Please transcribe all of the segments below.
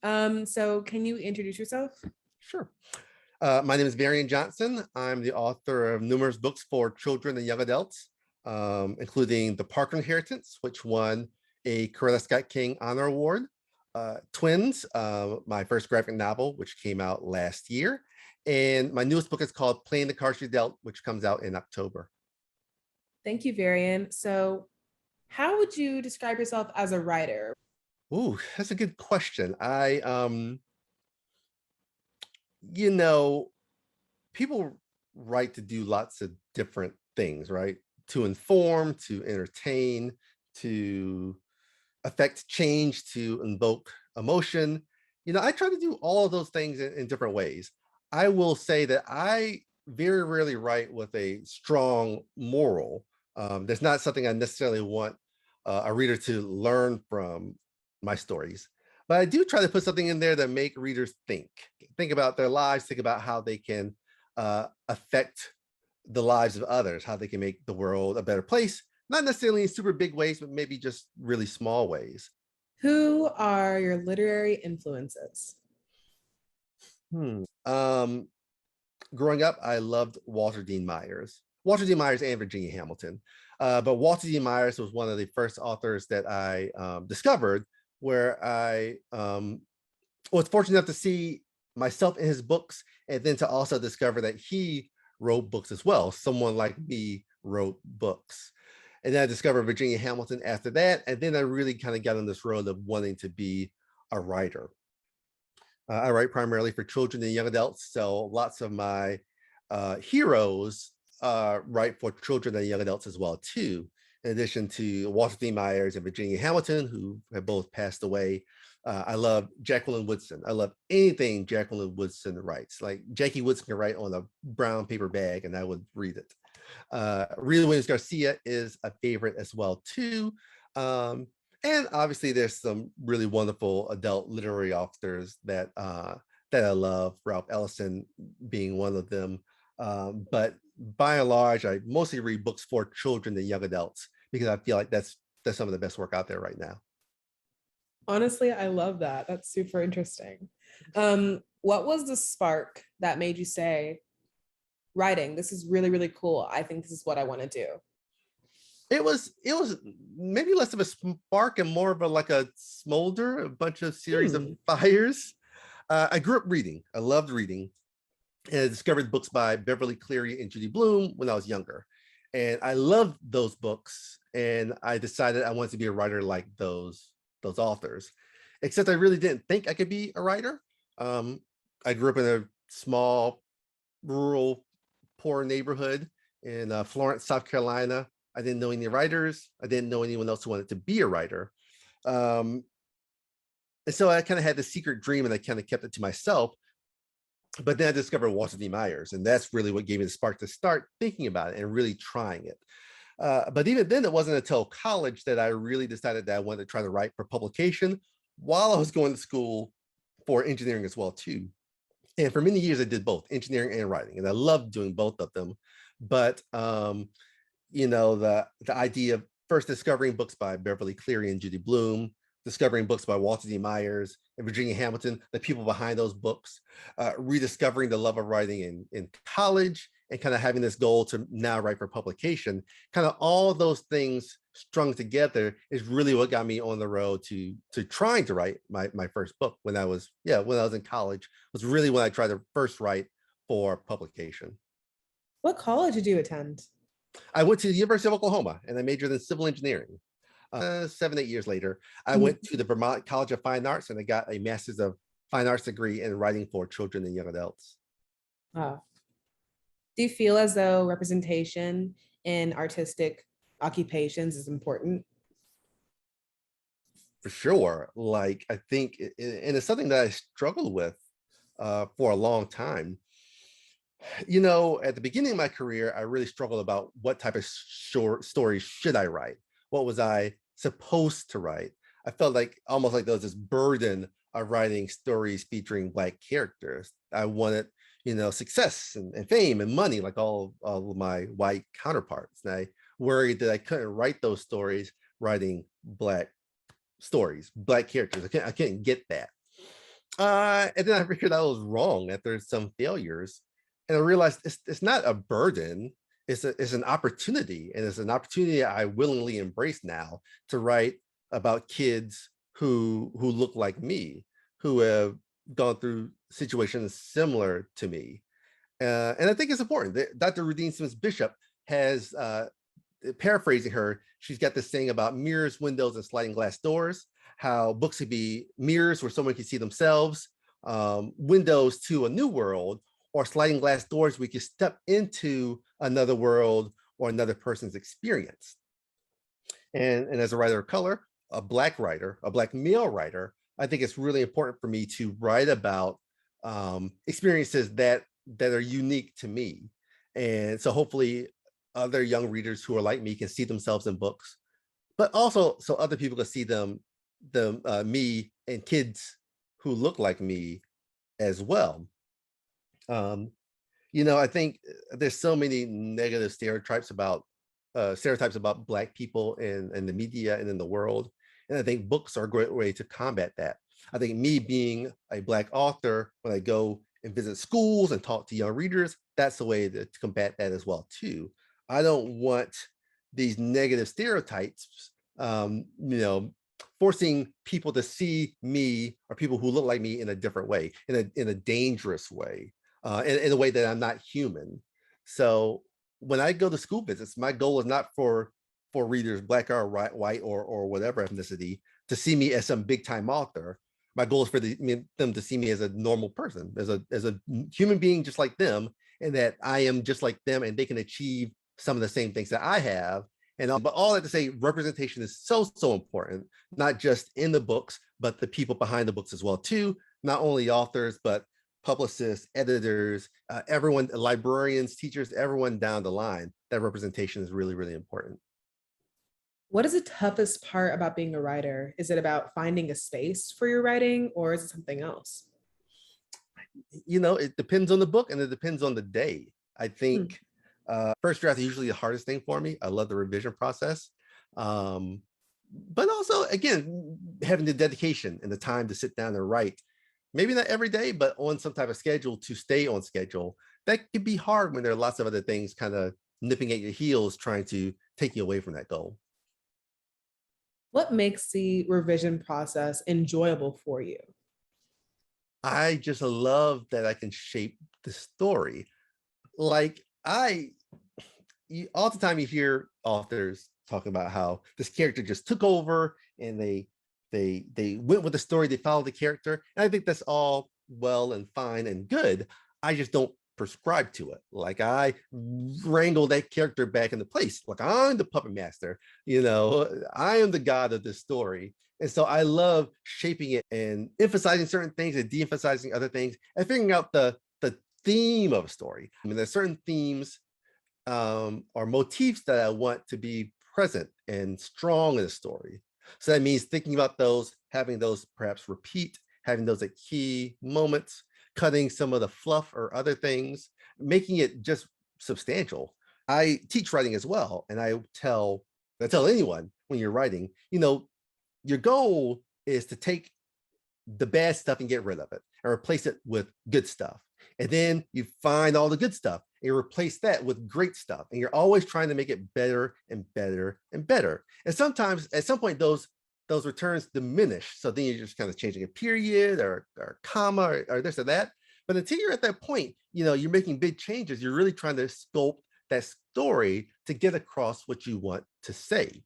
So can you introduce yourself? Sure. My name is Varian Johnson. I'm the author of numerous books for children and young adults, including The Parker Inheritance, which won a Coretta Scott King Honor Award. Twins, my first graphic novel, which came out last year. And my newest book is called Playing the Cards You Dealt, which comes out in October. Thank you, Varian. So how would you describe yourself as a writer? Ooh, that's a good question. You know, people write to do lots of different things, right? To inform, to entertain, to affect change, to invoke emotion. I try to do all of those things in different ways. I will say that I very rarely write with a strong moral. There's not something I necessarily want a reader to learn from my stories. But I do try to put something in there that make readers think about their lives, think about how they can affect the lives of others, how they can make the world a better place, not necessarily in super big ways, but maybe just really small ways. Who are your literary influences? Hmm. Growing up, I loved Walter Dean Myers and Virginia Hamilton. But Walter Dean Myers was one of the first authors that I discovered where I was fortunate enough to see myself in his books and then to also discover that he wrote books as well. Someone like me wrote books. And then I discovered Virginia Hamilton after that. And then I really kind of got on this road of wanting to be a writer. I write primarily for children and young adults. So lots of my heroes write for children and young adults as well, too. In addition to Walter D. Myers and Virginia Hamilton, who have both passed away. I love Jacqueline Woodson. I love anything Jacqueline Woodson writes. Like Jackie Woodson can write on a brown paper bag and I would read it. Rita Williams Garcia is a favorite as well, too. And obviously, there's some really wonderful adult literary authors that I love. Ralph Ellison being one of them. But by and large, I mostly read books for children and young adults because I feel like that's some of the best work out there right now. Honestly, I love that. That's super interesting. What was the spark that made you say, writing, this is really, really cool. I think this is what I want to do? It was maybe less of a spark and more of a like a smolder, a bunch of series of Hmm. fires. I grew up reading. I loved reading. And I discovered books by Beverly Cleary and Judy Blume when I was younger. And I loved those books. And I decided I wanted to be a writer like those authors. Except I really didn't think I could be a writer. Um, I grew up in a small, rural, poor neighborhood in Florence, South Carolina. I didn't know any writers. I didn't know anyone else who wanted to be a writer. Um, and so I kind of had this secret dream and I kind of kept it to myself. But then I discovered Walter D. Myers, and that's really what gave me the spark to start thinking about it and really trying it. But even then, it wasn't until college that I really decided that I wanted to try to write for publication while I was going to school for engineering as well, too. And for many years, I did both engineering and writing, and I loved doing both of them. But the idea of first discovering books by Beverly Cleary and Judy Blume, discovering books by Walter D. Myers and Virginia Hamilton, the people behind those books, rediscovering the love of writing in college, and kind of having this goal to now write for publication. Kind of all those things strung together is really what got me on the road to trying to write my first book when I was in college. Was really when I tried to first write for publication. What college did you attend? I went to the University of Oklahoma and I majored in civil engineering. 7, 8 years later, I went Mhm. to the Vermont College of Fine Arts and I got a Master's of Fine Arts degree in writing for children and young adults. Wow. Do you feel as though representation in artistic occupations is important? For sure. Like, I think, and it's something that I struggled with for a long time. At the beginning of my career, I really struggled about what type of short stories should I write? What was I supposed to write? I felt like almost like there was this burden of writing stories featuring Black characters. I wanted, success and fame and money like all of my white counterparts. And I worried that I couldn't write those stories writing Black stories, Black characters. I couldn't get that. And then I figured I was wrong after some failures. And I realized it's not a burden, it's an opportunity. And it's an opportunity I willingly embrace now to write about kids who look like me, who have gone through situations similar to me. And I think it's important that Dr. Rudine Simmons Bishop has, paraphrasing her, she's got this thing about mirrors, windows, and sliding glass doors, how books could be mirrors where someone can see themselves, windows to a new world, or sliding glass doors we can step into another world or another person's experience. And as a writer of color, a black writer, a black male writer, I think it's really important for me to write about experiences that are unique to me. And so hopefully other young readers who are like me can see themselves in books, but also so other people can see me and kids who look like me as well. I think there's so many negative stereotypes about Black people in the media and in the world. And I think books are a great way to combat that. I think me being a Black author, when I go and visit schools and talk to young readers, that's the way to combat that as well too. I don't want these negative stereotypes, forcing people to see me or people who look like me in a different way, in a dangerous way, in a way that I'm not human. So when I go to school visits, my goal is not for readers, Black or white or whatever ethnicity, to see me as some big time author. My goal is for them to see me as a normal person, as a human being just like them, and that I am just like them, and they can achieve some of the same things that I have. But all that to say, representation is so important, not just in the books, but the people behind the books as well too. Not only authors, but publicists, editors, everyone, librarians, teachers, everyone down the line. That representation is really important. What is the toughest part about being a writer? Is it about finding a space for your writing, or is it something else? It depends on the book and it depends on the day. I Hmm. think first draft is usually the hardest thing for me. I love the revision process. But also, again, having the dedication and the time to sit down and write, maybe not every day, but on some type of schedule to stay on schedule. That can be hard when there are lots of other things kind of nipping at your heels, trying to take you away from that goal. What makes the revision process enjoyable for you? I just love that I can shape the story. Like all the time you hear authors talking about how this character just took over and they went with the story, they followed the character. And I think that's all well and fine and good. I just don't prescribe to it. Like I wrangle that character back into place. Like I'm the puppet master, I am the god of this story. And so I love shaping it and emphasizing certain things and de-emphasizing other things and figuring out the theme of a story. I mean, there's certain themes or motifs that I want to be present and strong in the story. So that means thinking about those, having those perhaps repeat, having those at key moments, cutting some of the fluff or other things, making it just substantial. I teach writing as well, and I tell anyone when you're writing, your goal is to take the bad stuff and get rid of it and replace it with good stuff. And then you find all the good stuff and you replace that with great stuff. And you're always trying to make it better and better and better. And sometimes at some point, those returns diminish. So then you're just kind of changing a period or comma or this or that. But until you're at that point, you're making big changes. You're really trying to sculpt that story to get across what you want to say.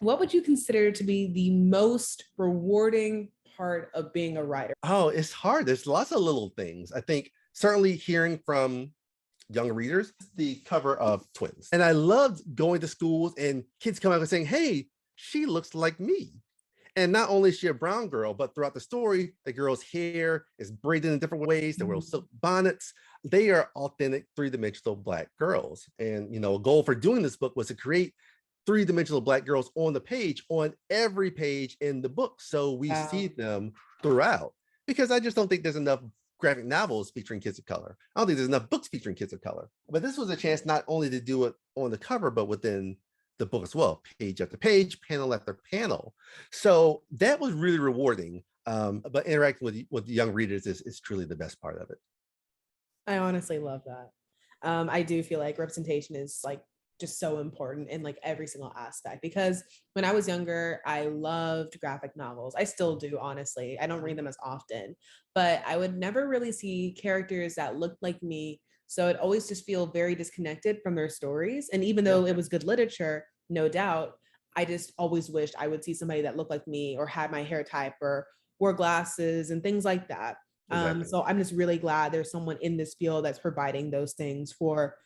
What would you consider to be the most rewarding part of being a writer? Oh, it's hard. There's lots of little things. I think certainly hearing from young readers, the cover of Twins. And I loved going to schools and kids come out and saying, hey, she looks like me. And not only is she a brown girl, but throughout the story, the girl's hair is braided in different ways. They wear silk bonnets. They are authentic three-dimensional Black girls. And, a goal for doing this book was to create three-dimensional Black girls on the page, on every page in the book. So we see them throughout, because I just don't think there's enough graphic novels featuring kids of color. I don't think there's enough books featuring kids of color. But this was a chance not only to do it on the cover, but within the book as well, page after page, panel after panel. So that was really rewarding. But interacting with young readers is truly the best part of it. I honestly love that. I do feel like representation is like just so important in like every single aspect, because when I was younger, I loved graphic novels. I still do, honestly. I don't read them as often, but I would never really see characters that looked like me. So it always just feel very disconnected from their stories. And even Yeah, though it was good literature, no doubt, I just always wished I would see somebody that looked like me or had my hair type or wore glasses and things like that. exactly. So I'm just really glad there's someone in this field that's providing those things for,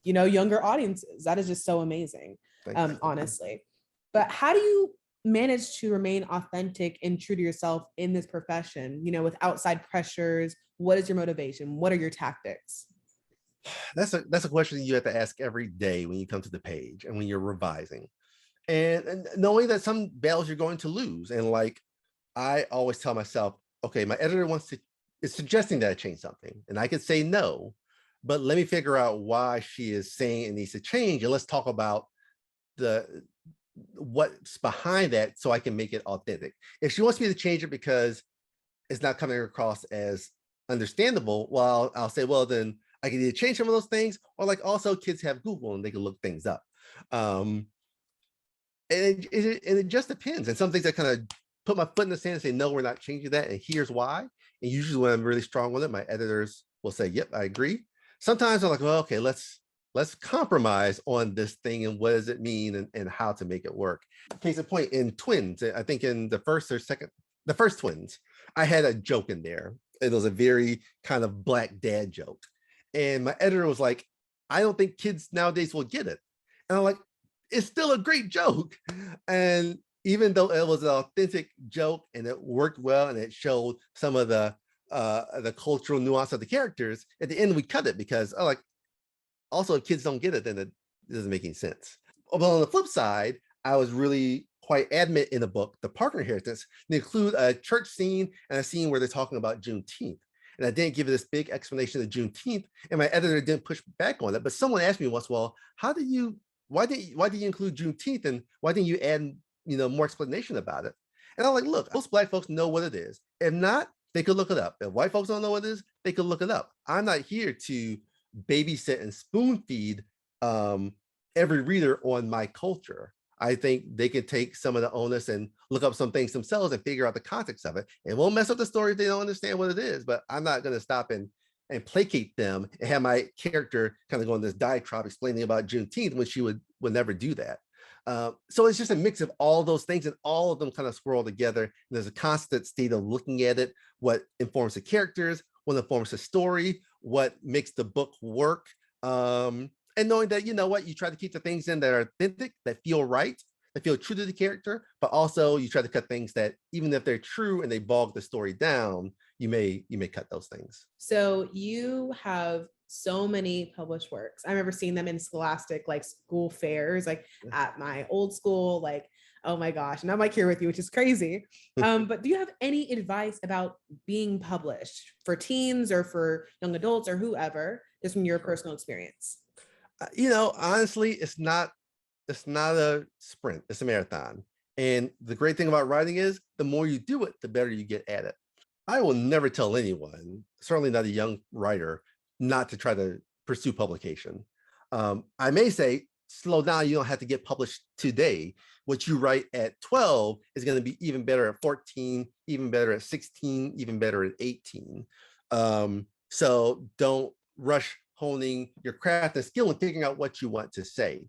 younger audiences. That is just so amazing, Thank you. honestly. But how do you manage to remain authentic and true to yourself in this profession, with outside pressures? What is your motivation? What are your tactics? That's a question you have to ask every day when you come to the page and when you're revising, and knowing that some battles you're going to lose. And like I always tell myself, okay, my editor is suggesting that I change something, and I could say no, but let me figure out why she is saying it needs to change, and let's talk about the what's behind that so I can make it authentic. If she wants me to change it because it's not coming across as understandable, well, I'll say, well, then I can either change some of those things, or like also kids have Google and they can look things up. Um, and it just depends. And some things I kind of put my foot in the sand and say, no, we're not changing that. And here's why. And usually when I'm really strong with it, my editors will say, yep, I agree. Sometimes I'm like, well, okay, let's compromise on this thing and what does it mean and how to make it work. Case in point, in Twins, I think in the first Twins, I had a joke in there. It was a very kind of black dad joke. And my editor was like, I don't think kids nowadays will get it. And I'm like, it's still a great joke. And even though it was an authentic joke and it worked well and it showed some of the cultural nuance of the characters, at the end we cut it because like also if kids don't get it, then it doesn't make any sense. But on the flip side, I was really quite adamant in the book, The Parker Inheritance, to include a church scene and a scene where they're talking about Juneteenth. And I didn't give it this big explanation of Juneteenth, and my editor didn't push back on it. But someone asked me once, well, why did you include Juneteenth, and why didn't you add more explanation about it? And I'm like, look, most black folks know what it is. If not, they could look it up. If white folks don't know what it is, they could look it up. I'm not here to babysit and spoon feed every reader on my culture. I think they can take some of the onus and look up some things themselves and figure out the context of it. It won't mess up the story if they don't understand what it is, but I'm not going to stop and placate them and have my character kind of go on this diatribe explaining about Juneteenth when she would never do that. So it's just a mix of all those things, and all of them kind of swirl together. And there's a constant state of looking at it, what informs the characters, what informs the story, what makes the book work. And knowing that, you try to keep the things in that are authentic, that feel right, that feel true to the character, but also you try to cut things that, even if they're true and they bog the story down, you may cut those things. So you have so many published works. I remember seeing them in Scholastic, like school fairs, like at my old school, like, oh my gosh. And I'm like here with you, which is crazy. But do you have any advice about being published for teens or for young adults or whoever, just from your personal experience? Honestly, it's not a sprint, it's a marathon. And the great thing about writing is the more you do it, the better you get at it. I will never tell anyone, certainly not a young writer, not to try to pursue publication. I may say, slow down, you don't have to get published today. What you write at 12 is going to be even better at 14, even better at 16, even better at 18. So don't rush honing your craft and skill and figuring out what you want to say.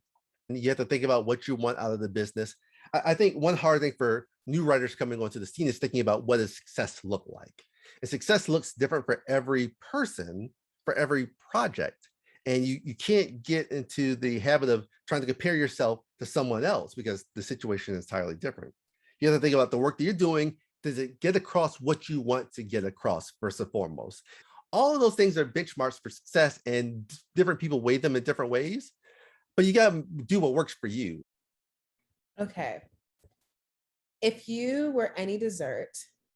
And you have to think about what you want out of the business. I think one hard thing for new writers coming onto the scene is thinking about what does success look like. And success looks different for every person, for every project. And you can't get into the habit of trying to compare yourself to someone else because the situation is entirely different. You have to think about the work that you're doing. Does it get across what you want to get across, first and foremost? All of those things are benchmarks for success, and different people weigh them in different ways. But you got to do what works for you. Okay. If you were any dessert,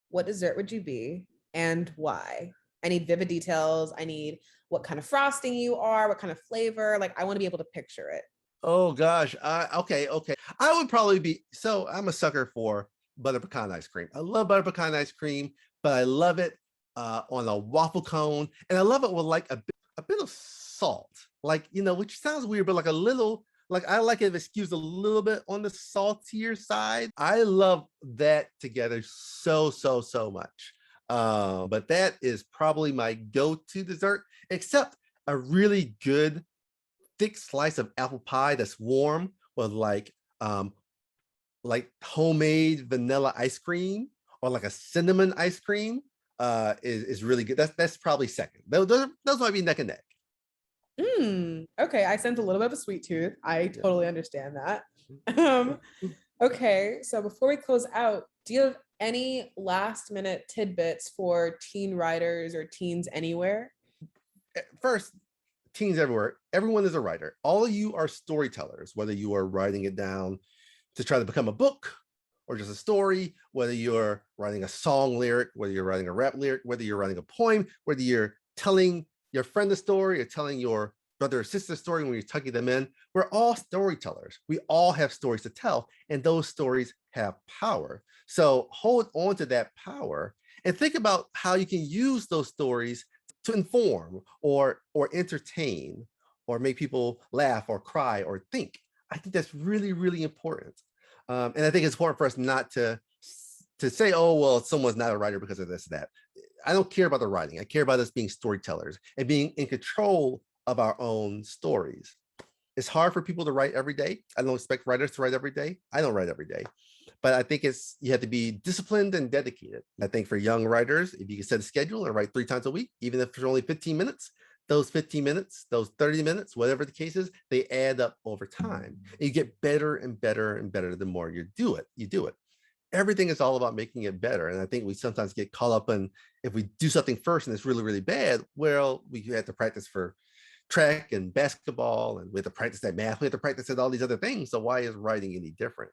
what dessert would you be and why? I need vivid details. I need what kind of frosting you are, what kind of flavor. Like, I want to be able to picture it. Oh gosh. Okay. I would probably be, so I'm a sucker for butter pecan ice cream. I love butter pecan ice cream, but I love it on a waffle cone, and I love it with like a bit of salt, like, which sounds weird, but like a little, like I like it if it skews a little bit on the saltier side. I love that together so much. But that is probably my go-to dessert, except a really good thick slice of apple pie that's warm with like homemade vanilla ice cream or like a cinnamon ice cream is really good. That's probably second. Those might be neck and neck. Okay, I sense a little bit of a sweet tooth. I totally understand that. Um, okay, so before we close out, do you have any last minute tidbits for teen writers or teens anywhere? First, teens everywhere, everyone is a writer. All of you are storytellers, whether you are writing it down to try to become a book or just a story, whether you're writing a song lyric, whether you're writing a rap lyric, whether you're writing a poem, whether you're telling your friend a story or telling your brother or sister story when you're tucking them in. We're all storytellers. We all have stories to tell, and those stories have power. So hold on to that power and think about how you can use those stories to inform or entertain or make people laugh or cry or think. I think that's really important. And I think it's important for us not to say, oh, well, someone's not a writer because of this, that. I don't care about the writing. I care about us being storytellers and being in control of our own stories. It's hard for people to write every day. I don't expect writers to write every day. I don't write every day. But I think you have to be disciplined and dedicated. I think for young writers, if you can set a schedule and write 3 times a week, even if it's only 15 minutes, those 15 minutes, those 30 minutes, whatever the case is, they add up over time. And you get better and better and better the more you do it. Everything is all about making it better. And I think we sometimes get caught up in, if we do something first and it's really bad, well, we have to practice for track and basketball, and we have to practice that math. We have to practice at all these other things. So why is writing any different?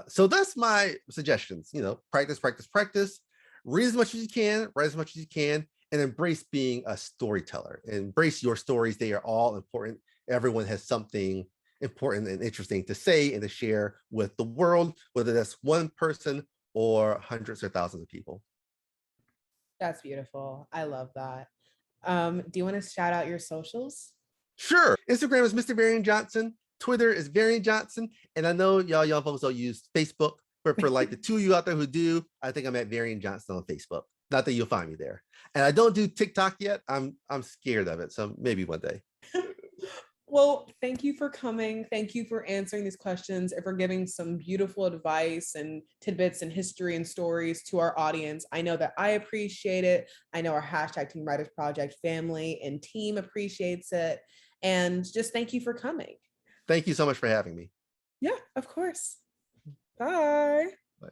So that's my suggestions. Practice, read as much as you can, write as much as you can, and embrace being a storyteller. Embrace your stories. They are all important. Everyone has something important and interesting to say and to share with the world, whether that's one person or hundreds or thousands of people. That's beautiful. I love that. Do you want to shout out your socials? Sure. Instagram is Mr. Varian Johnson. Twitter is Varian Johnson. And I know y'all young folks don't use Facebook, but for like the two of you out there who do, I think I'm at Varian Johnson on Facebook. Not that you'll find me there. And I don't do TikTok yet. I'm scared of it. So maybe one day. Well, thank you for coming. Thank you for answering these questions and for giving some beautiful advice and tidbits and history and stories to our audience. I know that I appreciate it. I know our hashtag Teen Writers Project family and team appreciates it. And just thank you for coming. Thank you so much for having me. Yeah, of course. Bye. Bye.